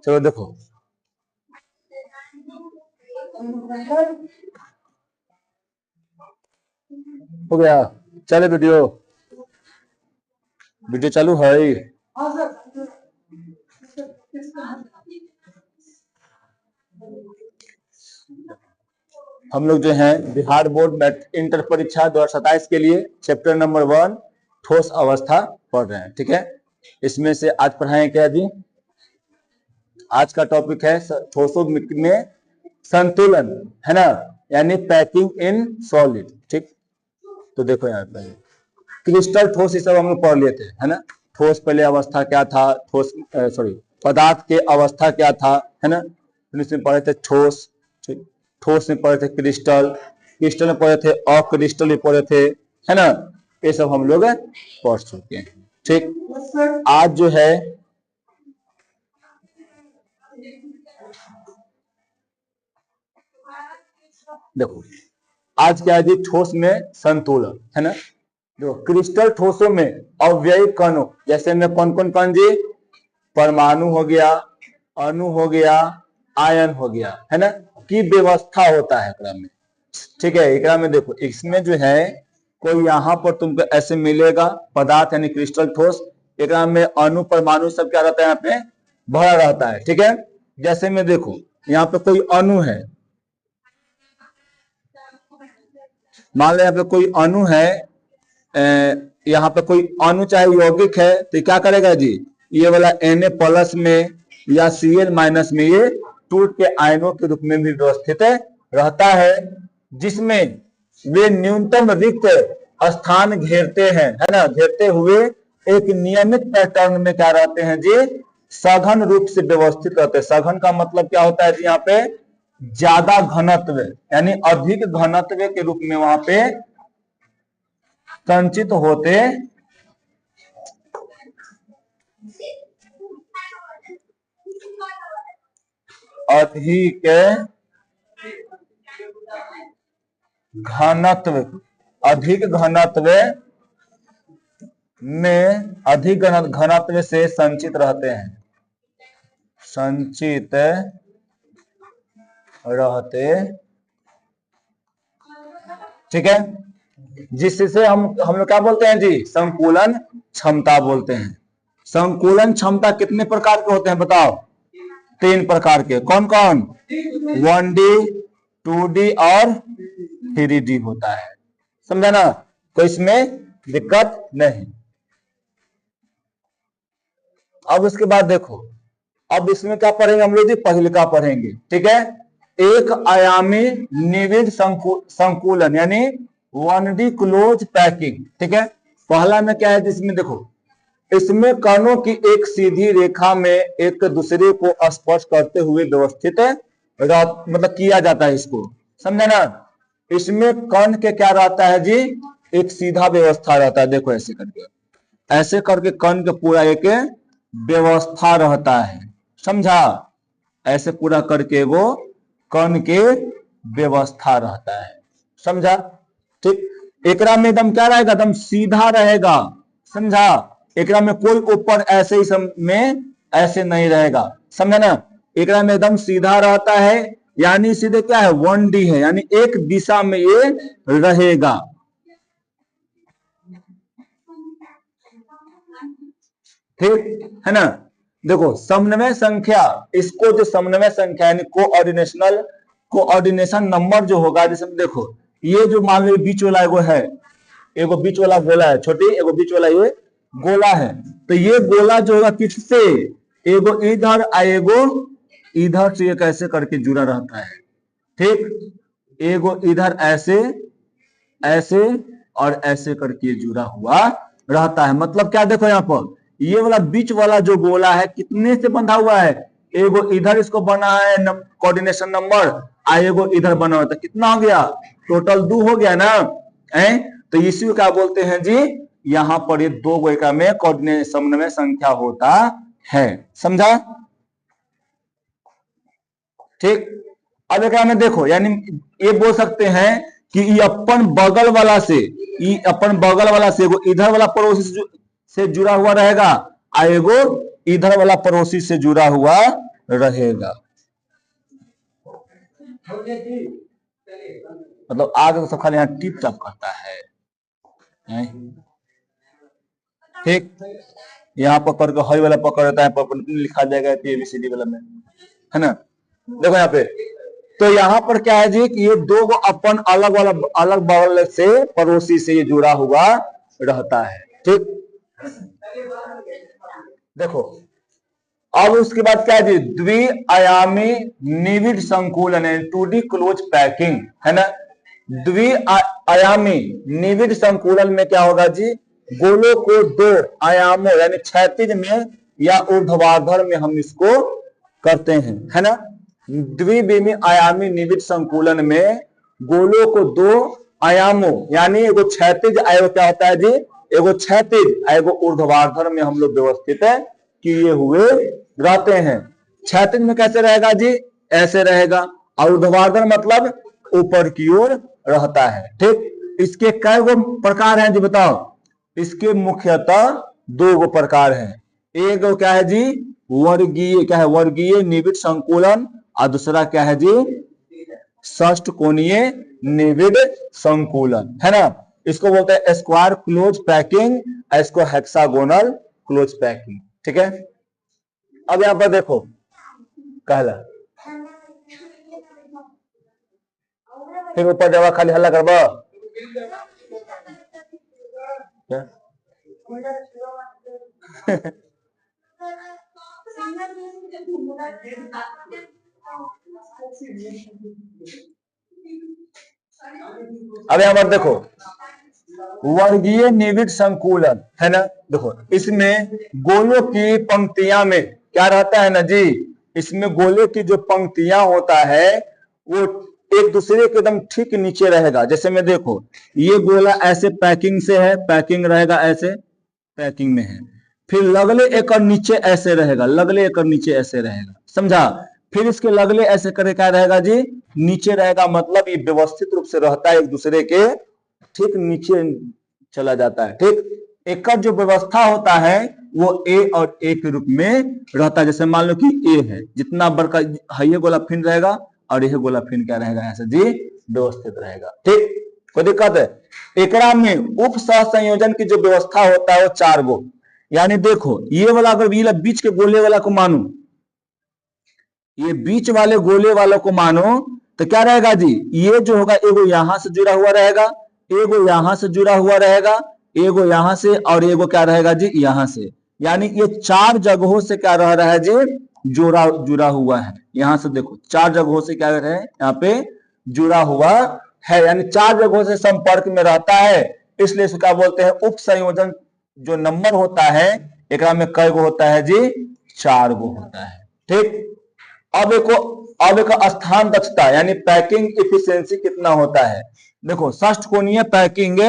चलो देखो, हो गया, चले वीडियो चालू है। हम लोग जो है बिहार बोर्ड मैथ इंटर परीक्षा 2027 के लिए चैप्टर नंबर 1 ठोस अवस्था पढ़ रहे हैं। ठीक है, इसमें से आज पढ़ाएं क्या जी? आज का टॉपिक है ठोसों में संतुलन, है ना, यानी पैकिंग इन सॉलिड। ठीक, तो देखो यहाँ पे क्रिस्टल ठोस ये सब हम लोग पढ़ लिए थे, है ना। ठोस पहले अवस्था क्या था, ठोस पदार्थ के अवस्था क्या था, है ना। फिर इसमें पढ़े थे ठोस, ठोस में पढ़े थे क्रिस्टल, क्रिस्टल में पढ़े थे अक्रिस्टल में पढ़े थे, है ना। ये सब हम लोग पढ़ चुके हैं। ठीक, आज जो है देखो, आज क्या है जी? ठोस में संतुलन, है ना। जो क्रिस्टल ठोसों में अव्ययी कणों, जैसे में कौन कौन कण जी? परमाणु हो गया, अणु हो गया, आयन हो गया, है ना, की व्यवस्था होता है एकरा में। ठीक है, एकरा में देखो, इसमें जो है कोई यहाँ पर तुमको ऐसे मिलेगा पदार्थ यानी क्रिस्टल ठोस, एकरा में अणु परमाणु सब क्या रहता है यहाँ पे भरा रहता है। ठीक है, जैसे में देखो यहाँ पे कोई अणु है, मान लो यहाँ पे कोई अणु है, यहाँ पे कोई अणु चाहे यौगिक है, तो क्या करेगा जी? ये वाला Na+ में या Cl- में ये टूट के आयनों के रूप में भी व्यवस्थित रहता है, जिसमें वे न्यूनतम रिक्त स्थान घेरते हैं, है ना। घेरते हुए एक नियमित पैटर्न में क्या रहते हैं जी? सघन रूप से व्यवस्थित रहते हैं। सघन का मतलब क्या होता है जी? यहाँ पे ज्यादा घनत्व यानी अधिक घनत्व के रूप में वहां पे संचित होते अधिक घनत्व, अधिक घनत्व में, अधिक घनत्व से संचित रहते हैं, संचित रहते। ठीक है, जिससे हम लोग क्या बोलते हैं जी? संकुलन क्षमता बोलते हैं। संकुलन क्षमता कितने प्रकार के होते हैं बताओ? 3 प्रकार के। कौन कौन? 1D, 2D और 3D होता है, समझा ना। तो इसमें दिक्कत नहीं। अब उसके बाद देखो, अब इसमें क्या पढ़ेंगे हम लोग जी? पहले का पढ़ेंगे। ठीक है, एक आयामी निविड़ संकुलन यानी 1D क्लोज पैकिंग। ठीक है, पहला में क्या है जिसमें देखो, इसमें कणों की एक सीधी रेखा में एक दूसरे को स्पर्श करते हुए व्यवस्थित मतलब किया जाता है, इसको समझे ना। इसमें कण के क्या रहता है जी? एक सीधा व्यवस्था रहता है। देखो ऐसे करके, ऐसे करके कण के पूरा एक व्यवस्था रहता है, समझा। ऐसे पूरा करके वो कण के व्यवस्था रहता है, समझा। ठीक, एकरा में एकदम क्या रहेगा? एकदम सीधा रहेगा, समझा। एकरा में कोई ऊपर ऐसे ही में ऐसे नहीं रहेगा, समझा ना। एकरा में एकदम सीधा रहता है, यानी सीधे क्या है? 1D है, यानी एक दिशा में ये रहेगा। ठीक है ना। देखो समन्वय संख्या, इसको जो समन्वय संख्या यानी कोऑर्डिनेशन नंबर जो होगा, जिसमें देखो ये जो मान लो बीच वाला एगो है, एगो बीच वाला गोला है छोटी, एगो बीच वाला ये गोला है, तो ये गोला जो होगा किससे? एगो इधर एगो इधर से एक ऐसे करके जुड़ा रहता है। ठीक, एगो इधर ऐसे ऐसे और ऐसे करके जुड़ा हुआ रहता है। मतलब क्या? देखो यहाँ पर ये वाला बीच वाला जो गोला है कितने से बंधा हुआ है? एगो इधर इसको बना है कोऑर्डिनेशन नंबर, एगो इधर बना हुआ, तो कितना हो गया? टोटल 2 हो गया ना। तो इसी को क्या बोलते हैं जी? यहाँ पर ये 2 गोयका में कोऑर्डिनेशन समन्वय संख्या होता है, समझा। ठीक। अब एक में देखो, यानी ये बोल सकते हैं कि ये अपन बगल वाला से, ये अपन बगल वाला से एगो इधर वाला पड़ोसी से जुड़ा हुआ रहेगा, और एगो इधर वाला पड़ोसी से जुड़ा हुआ रहेगा। मतलब आगे तो सब खाली यहाँ टिप टप करता है। ठीक, यहाँ पकड़ के हई वाला पकड़ रहता है, लिखा जाएगा ABCD वाला में, है ना। देखो यहाँ पे, तो यहाँ पर क्या है जी कि ये दो अपन अलग वाला अलग बगल से पड़ोसी से ये जुड़ा हुआ रहता है। ठीक, देखो अब उसके बाद क्या है जी, द्विआयामी निविड संकुलन है, 2D क्लोज पैकिंग, है ना। द्विआयामी निविड संकुलन में क्या होगा जी, गोलों को दो आयामों यानी क्षैतिज में या ऊर्ध्वाधर में हम इसको करते हैं, है ना। द्विविमी आयामी निविड संकुलन में गोलों को दो आयामों यानी एगो क्षैतिज एगो क्या होता है जी, एगो क्षैतिज एगो ऊर्ध्वाधर में हम लोग व्यवस्थित किए हुए रहते हैं। क्षैतिज में कैसे रहेगा जी, ऐसे रहेगा, और ऊर्ध्वाधर मतलब ऊपर की ओर रहता है। ठीक, इसके कई गो प्रकार हैं जी, बताओ। इसके मुख्यतः दो गो प्रकार हैं। एक गो क्या है जी, वर्गीय, क्या है, वर्गीय निविड संकुलन, और दूसरा क्या है जी, षष्ठकोणीय निविड संकुलन, है ना। इसको बोलते हैं स्क्वायर क्लोज पैकिंग, इसको हेक्सागोनल क्लोज पैकिंग। ठीक है, अब यहां पर देखो कहला, फिर ऊपर जवा खाली हल्ला करबा क्या अब यहां पर देखो, वर्गीय निविड संकुलन, है ना। देखो इसमें गोलों की पंक्तियां में क्या रहता है ना जी, इसमें गोले की जो पंक्तियां होता है वो एक दूसरे के एकदम ठीक नीचे रहेगा। जैसे में देखो, ये गोला ऐसे पैकिंग से है, पैकिंग रहेगा ऐसे, पैकिंग में है, फिर लगले एक और नीचे ऐसे रहेगा, लगले एक और नीचे ऐसे रहेगा, समझा। फिर इसके लगले ऐसे करे क्या रहेगा जी, नीचे रहेगा, मतलब ये व्यवस्थित रूप से रहता है, एक दूसरे के ठीक नीचे चला जाता है। ठीक, एक का जो व्यवस्था होता है वो ए और ए के रूप में रहता है। जैसे मान लो कि ए है, जितना बड़का ये गोला फिन रहेगा और यह गोला फिन क्या रहेगा, ऐसे जी व्यवस्थित रहेगा। ठीक, कोई दिक्कत है। एकरा में उप सह संयोजन की जो व्यवस्था होता है वो 4 गो, यानी देखो ये वाला अगर ये बीच के गोले वाला को मानो, ये बीच वाले गोले वालों को मानो, तो क्या रहेगा जी, ये जो होगा एगो यहां से जुड़ा हुआ रहेगा, एगो यहां से जुड़ा हुआ रहेगा, एगो यहां से, और एगो क्या रहेगा जी यहां से। यानी ये 4 जगहों से क्या रह रहा है जी, जुड़ा हुआ है। यहां से देखो 4 जगहों से क्या है, यहाँ पे जुड़ा हुआ है, यानी 4 जगहों से संपर्क में रहता है। इसलिए इसको क्या बोलते हैं, उप संयोजन जो नंबर होता है एक में कई गो होता है जी, 4 गो होता है। ठीक, अब एक स्थान दक्षता यानी पैकिंग इफिशियंसी कितना होता है। देखो षष्ठकोणीय पैकिंग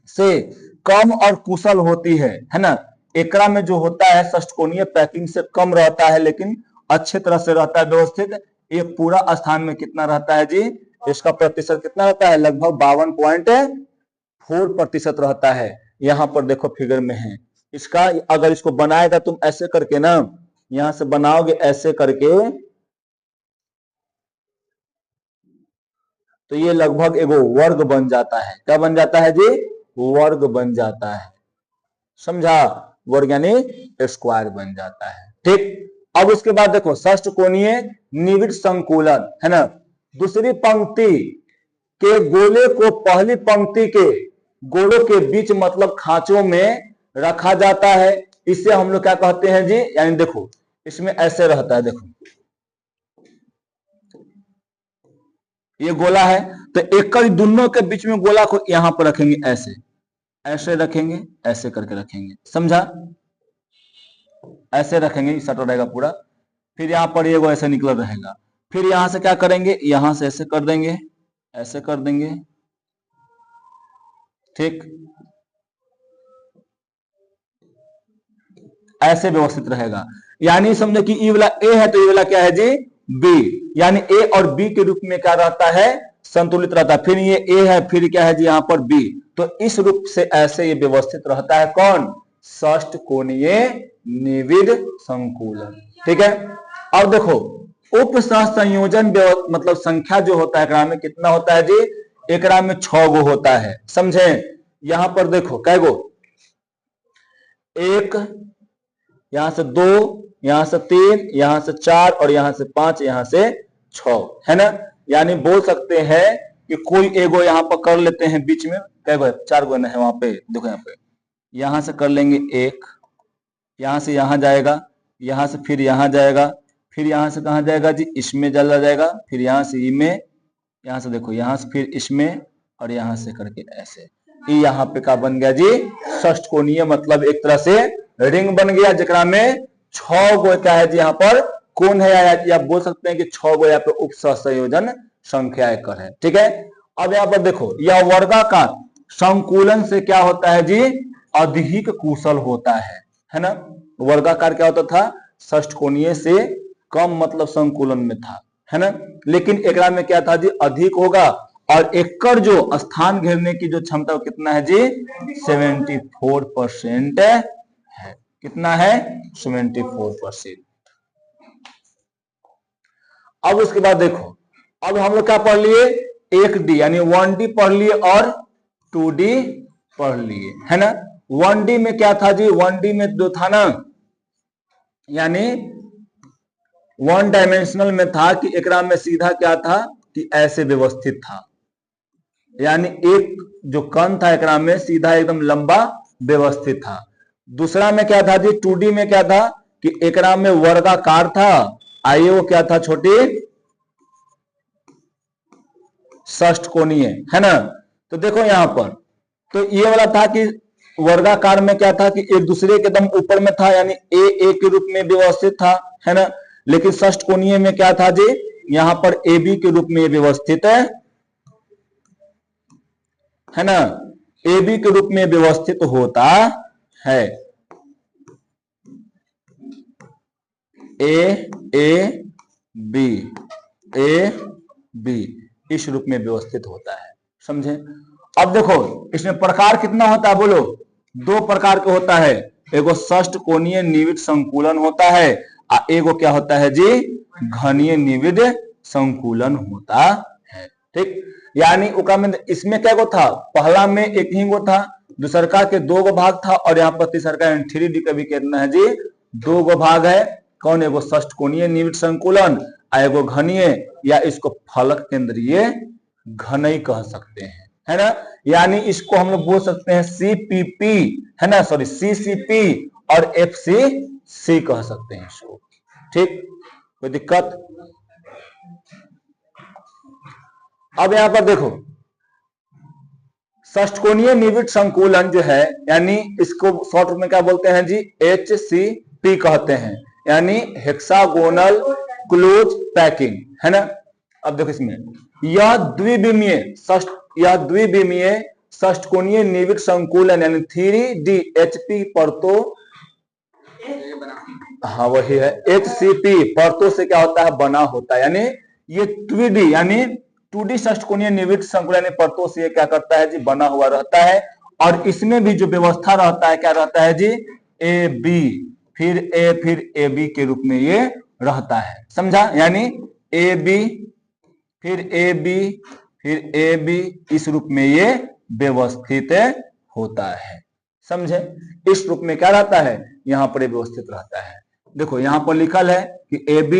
से कम और कुशल होती है ना। एकरा में जो होता है षष्ठकोणीय पैकिंग से कम रहता है, लेकिन अच्छे तरह से रहता है व्यवस्थित। ये पूरा स्थान में कितना रहता है जी, इसका प्रतिशत कितना रहता है, लगभग 52.4% रहता है। यहाँ पर देखो फिगर में है इसका, अगर इसको बनाएगा तुम ऐसे करके ना, यहां से बनाओगे ऐसे करके, तो ये लगभग एगो वर्ग बन जाता है। क्या बन जाता है जी, वर्ग बन जाता है, समझा। वर्ग यानी स्क्वायर बन जाता है। ठीक, अब उसके बाद देखो षष्ठकोणीय निविड संकुलन, है ना। दूसरी पंक्ति के गोले को पहली पंक्ति के गोलों के बीच मतलब खांचों में रखा जाता है। इसे हम लोग क्या कहते हैं जी, यानी देखो इसमें ऐसे रहता है, देखो ये गोला है, तो एक दोनों के बीच में गोला को यहां पर रखेंगे, ऐसे ऐसे रखेंगे, ऐसे करके रखेंगे, समझा। ऐसे रखेंगे, सट रहेगा पूरा। फिर यहां पर ये ऐसे निकल रहेगा, फिर यहां से क्या करेंगे, यहां से ऐसे कर देंगे, ऐसे कर देंगे। ठीक, ऐसे व्यवस्थित रहेगा। यानी समझो कि ई वाला ए है तो ये वाला क्या है जी बी, यानी ए और बी के रूप में क्या रहता है संतुलित रहता है। फिर ये ए है, फिर क्या है जी यहाँ पर बी, तो इस रूप से ऐसे ये व्यवस्थित रहता है कौन षष्ठकोणीय निविड संकुलन। ठीक है। अब देखो उप संयोजन मतलब संख्या जो होता है एकरा में कितना होता है जी, एकरा में 6 गो होता है। समझे, यहां पर देखो कै गो, 1, यहां से 2, यहां से 3, यहां से 4 और यहां से 5, यहां से 6 है ना। यानी बोल सकते हैं कि कोई एगो यहां पर कर लेते हैं बीच में, कै गो 4 गो है वहां पे, देखो यहाँ पे, यहां से कर लेंगे 1, यहां से यहां जाएगा, यहां से फिर यहां जाएगा, फिर यहां से कहां जाएगा जी इसमें चला जाएगा, फिर यहां से ई में, यहां से देखो यहां से फिर इसमें और यहां से करके ऐसे, ये यहाँ पे का बन गया जी षष्ठकोणीय, मतलब एक तरह से रिंग बन गया जेकरा में 6 गो क्या है जी यहाँ पर कोण है, या बोल सकते हैं कि 6 गो यहाँ पे उप संयोजन संख्या एकर है। ठीक है। अब यहाँ पर देखो यह वर्गाकार संकुलन से क्या होता है जी अधिक कुशल होता है ना। वर्गाकार क्या होता था षष्ठकोणीय से कम मतलब संकुलन में था, है ना, लेकिन एकरा में क्या था जी अधिक होगा, और एकड़ जो स्थान घेरने की जो क्षमता कितना है जी 74% है। कितना है 74%। अब उसके बाद देखो, अब हम लोग क्या पढ़ लिए 1D यानी 1D पढ़ लिए और 2D पढ़ लिए, है ना। 1D में क्या था जी, 1D में जो था ना, यानी 1 डायमेंशनल में था कि एकरा में सीधा क्या था कि ऐसे व्यवस्थित था, यानी एक जो कण था एकरा में सीधा एकदम लंबा व्यवस्थित था। दूसरा में क्या था जी 2D में क्या था कि एकरा में वर्गाकार था, आइए वो क्या था छोटी षष्ठकोणीय, है ना। तो देखो यहां पर तो ये वाला था कि वर्गाकार में क्या था कि एक दूसरे के एकदम ऊपर में था, यानी ए के रूप में व्यवस्थित था, है ना। लेकिन षष्ठकोणीय में क्या था जी यहां पर ए बी के रूप में व्यवस्थित है ना, ए बी के रूप में व्यवस्थित होता है। ए बी इस रूप में व्यवस्थित होता है, समझे। अब देखो इसमें प्रकार कितना होता है बोलो, 2 प्रकार के होता है, एगो षष्ठकोणीय निविड संकुलन होता है, और एगो क्या होता है जी घनीय निविड संकुलन होता है। ठीक, यानी इसमें क्या गो था, पहला में एक ही गो था, दूसरका के 2 गो भाग था, और यहाँ पर तीसरका 3D का भी कितना है जी 2 गो भाग है। कौन, एगो षष्ठकोणीय निविड संकुलन, एगो घनीय, या इसको फलक केंद्रीय घनई कह सकते हैं, है ना। यानी इसको हम लोग बोल सकते हैं CPP, है ना, सॉरी CCP और FCC कह सकते हैं इसको। ठीक, कोई दिक्कत। अब यहां पर देखो षष्ठकोणीय निविड संकुलन जो है, यानी इसको शॉर्ट में क्या बोलते हैं जी HCP कहते हैं, यानी हेक्सागोनल क्लोज पैकिंग, है ना। अब देखो इसमें यह द्विविमीय षष्ठकोणीय निविड संकुलन यानी 3D HP परतों, हाँ वही है HCP परतों से क्या होता है बना होता है, यानी ये 2D यानी 2D षष्ठकोणीय निविड संकुलन परतों से क्या करता है जी बना हुआ रहता है। और इसमें भी जो व्यवस्था रहता है क्या रहता है जी AB फिर A फिर AB के रूप में ये रहता है, समझा। यानी AB फिर AB फिर AB इस रूप में ये व्यवस्थित होता है, समझे। इस रूप में क्या रहता है यहां पर व्यवस्थित रहता है। देखो यहां पर लिखल है कि AB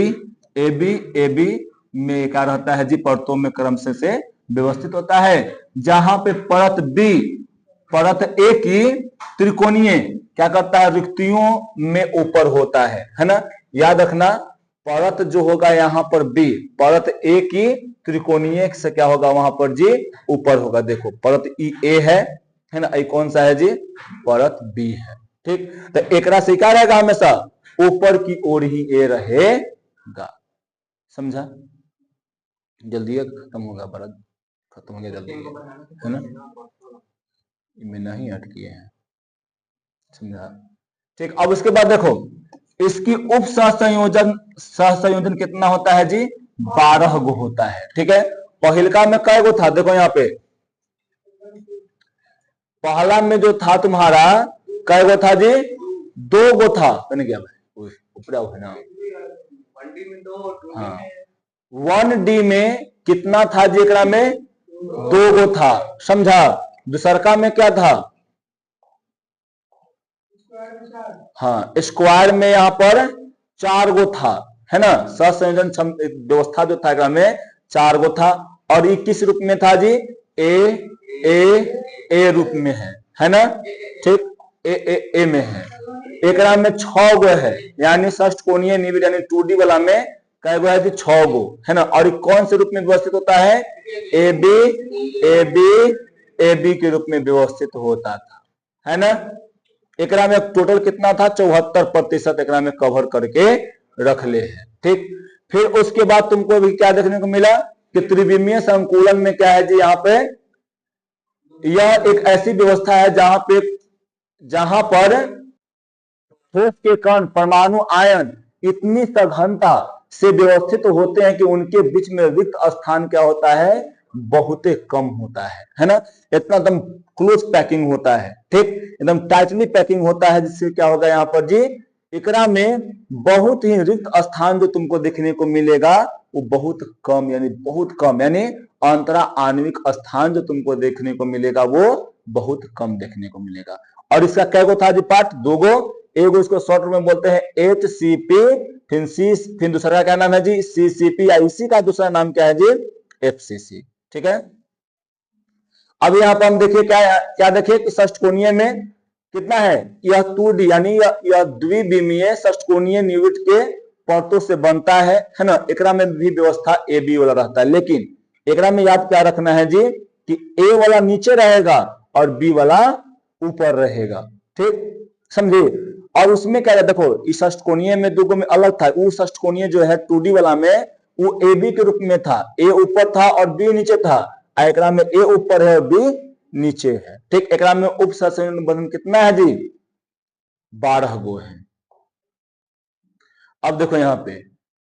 में क्या रहता है जी परतों में क्रम से व्यवस्थित होता है, जहां पे परत A की त्रिकोणीय क्या करता है रिक्तियों में ऊपर होता है ना। याद रखना परत जो होगा यहाँ पर B, परत A की त्रिकोणीय से क्या होगा वहां पर जी ऊपर होगा। देखो परत A है ना, कौन सा है जी परत B है। ठीक, तो एकरा से क्या रहेगा हमेशा ऊपर की ओर ही A रहेगा, समझा। जल्दी खत्म होगा, परत खत्म हो गया जल्दी, है ना, इनमें नहीं अटकी है, समझा। ठीक, अब उसके बाद देखो इसकी उप सहसंयोजन कितना होता है जी? 12 गो होता है। ठीक है, पहिलका में कै गो था? देखो यहाँ पे पहला में जो था तुम्हारा कै गो था जी? 2 गो था। क्या भाई ऊपर है ना? हाँ, 1D में कितना था जी? एकरा में 2 गो था। समझा? दूसरका में क्या था? हाँ, स्क्वायर में यहाँ पर 4 गो था, है ना? सहसंयोजन व्यवस्था जो था एकरा में 4 गो था। और ये किस रूप में था जी? ए रूप में है ना? ठीक, ए में है। एकरा में 6 गो है, यानी षष्ठकोणीय निविड यानी 2D वाला में कै गो है जी? 6 गो, है ना? और कौन से रूप में व्यवस्थित होता है? ए बी के रूप में व्यवस्थित होता था, है ना? एकरा में टोटल कितना था? 74% एकरा में कवर करके रख ले है। ठीक, फिर उसके बाद तुमको भी क्या देखने को मिला कि त्रिविमीय संकुलन में क्या है जी? यहाँ पे यह एक ऐसी व्यवस्था है जहां पर ठोस के कण परमाणु आयन इतनी सघनता से व्यवस्थित होते हैं कि उनके बीच में रिक्त स्थान क्या होता है? बहुत कम होता है ना? इतना एकदम क्लोज पैकिंग होता है। ठीक, एकदम टाइटली पैकिंग होता है, जिससे क्या होगा यहाँ पर जी? एकरा में बहुत ही रिक्त स्थान जो तुमको देखने को मिलेगा वो बहुत कम, यानी अंतरा आणविक स्थान जो तुमको देखने को मिलेगा वो बहुत कम देखने को मिलेगा। और इसका क्या गो था जी? पार्ट 2 गो। एगो इसको शॉर्ट में बोलते हैं HCP, फिर दूसरा का क्या नाम है जी? CCP, या इसी का दूसरा नाम क्या है जी? FCC। ठीक है, अब यहाँ पर हम देखिए क्या देखिए कि षष्ठकोणीय में कितना है? यह 2D यानी यह द्विविमीय षष्ठकोणीय निविड के परतों से बनता है ना? एकरा में भी व्यवस्था AB वाला रहता है, लेकिन एकरा में याद क्या रखना है जी? कि A वाला नीचे रहेगा और B वाला ऊपर रहेगा। ठीक, समझे? और उसमें क्या है? देखो, इस षष्ठकोणीय में 2 गो में अलग था। वो षष्ठकोणीय जो है 2D वाला में वो AB के रूप में था, A ऊपर था और B नीचे था। एकरा में A ऊपर है और B नीचे है। ठीक, एकरा में उप सहसंयोजन बंधन कितना है जी? 12 गो है। अब देखो यहाँ पे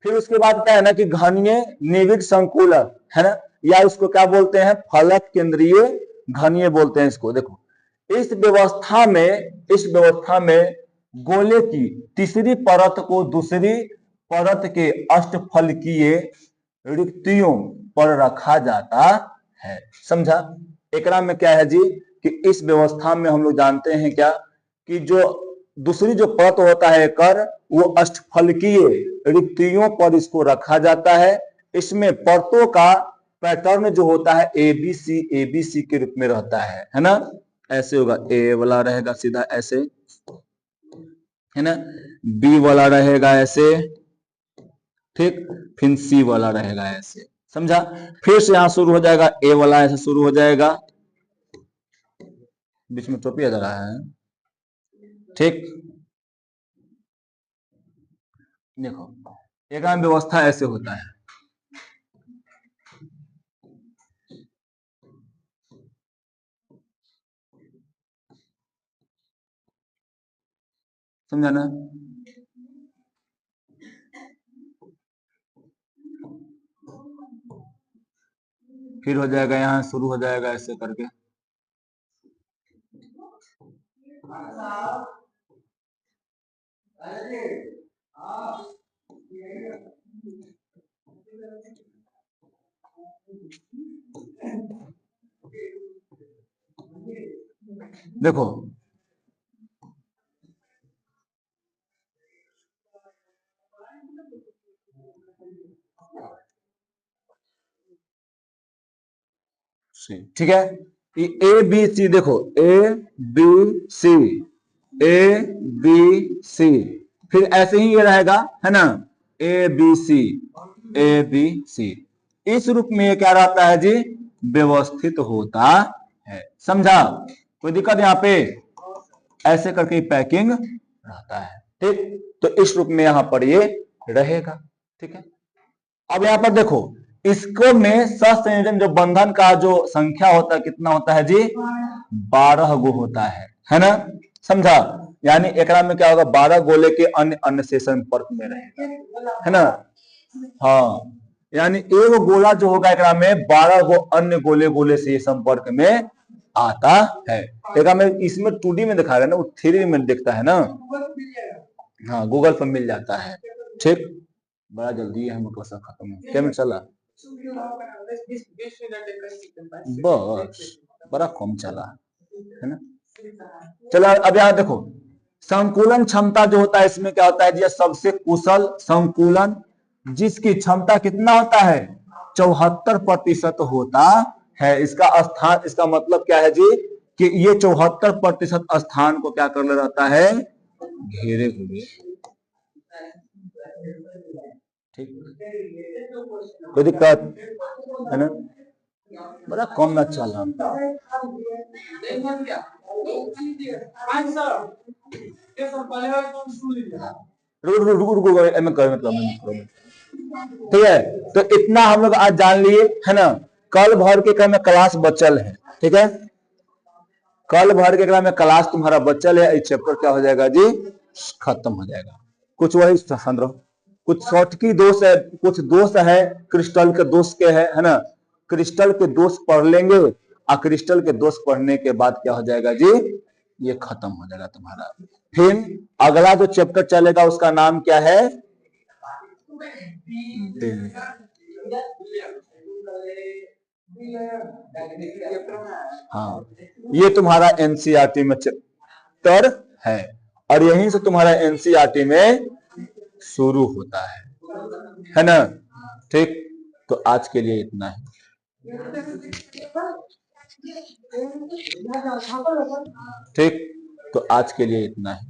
फिर उसके बाद क्या है ना कि घनीय निविड संकुलन, है ना? या इसको क्या बोलते हैं? फलक केंद्रीय घनीय बोलते हैं इसको। देखो, इस व्यवस्था में गोले की तीसरी परत को दूसरी परत के अष्टफलकीय रिक्तियों पर रखा जाता है। समझा? एकरा में क्या है जी? कि इस व्यवस्था में हम लोग जानते हैं क्या कि जो दूसरी जो परत होता है कर वो अष्टफलकीय रिक्तियों पर इसको रखा जाता है। इसमें परतों का पैटर्न जो होता है ABC के रूप में रहता है ना? ऐसे होगा, A वाला रहेगा सीधा ऐसे, है ना? B वाला रहेगा ऐसे, ठीक, फिर C वाला रहेगा ऐसे। समझा? फिर से यहां शुरू हो जाएगा, A वाला ऐसे शुरू हो जाएगा, बीच में टोपी आ जा रहा है। ठीक, देखो एक व्यवस्था ऐसे होता है। समझा ना? फिर हो जाएगा, यहाँ शुरू हो जाएगा ऐसे करके। देखो ठीक है, ये ABC, देखो ABC, फिर ऐसे ही ये रहेगा, है ना? ABC इस रूप में ये क्या रहता है जी? व्यवस्थित होता है। समझा? कोई दिक्कत यहाँ पे? ऐसे करके पैकिंग रहता है। ठीक, तो इस रूप में यहां पर ये रहेगा। ठीक है, अब यहां पर देखो, इसको में सहसंयोजन जो बंधन का जो संख्या होता है कितना होता है जी? 12 गो होता है ना? समझा? यानी एकरा में क्या होगा, 12 गोले के अन्य अन्य से संपर्क में रहेगा, है ना। हाँ, यानी एक गोला जो होगा एकरा में 12 गो अन्य गोले गोले से संपर्क में आता है। एकरा में इसमें 2D में दिखा रहा है ना, वो 3D में दिखता है ना। हाँ, गूगल पर मिल जाता है। ठीक, बड़ा जल्दी है, मतलब सब खत्म हो क्या मिनट चला, बस बड़ा कम चला है ना। चलो अब यहाँ देखो, संकुलन क्षमता जो होता है इसमें क्या होता है जी, सबसे कुशल संकुलन जिसकी क्षमता कितना होता है, 74% होता है। इसका स्थान, इसका मतलब क्या है जी, कि ये 74% स्थान को क्या कर ले रहता है, घेरे हुए। ठीक, कोई दिक्कत है ना, बड़ा कम ना चल रहा। ठीक है, तो इतना हम लोग आज जान लिए है ना। कल भर के क्रम में क्लास बचल है, ठीक है, कल भर के क्रम में क्लास तुम्हारा बचल है। चैप्टर क्या हो जाएगा जी, खत्म हो जाएगा। कुछ वही संद्रह, कुछ शॉर्ट की दोष है, कुछ दोष है क्रिस्टल के दोष के है ना। क्रिस्टल के दोष पढ़ लेंगे, और क्रिस्टल के दोष पढ़ने के बाद क्या हो जाएगा जी, ये खत्म हो जाएगा तुम्हारा। फिर अगला जो चैप्टर चलेगा उसका नाम क्या है, हाँ, ये तुम्हारा एनसीईआरटी में चैप्टर है, और यहीं से तुम्हारा एनसीईआरटी में शुरू होता है ना। ठीक, तो आज के लिए इतना है। ठीक, तो आज के लिए इतना है।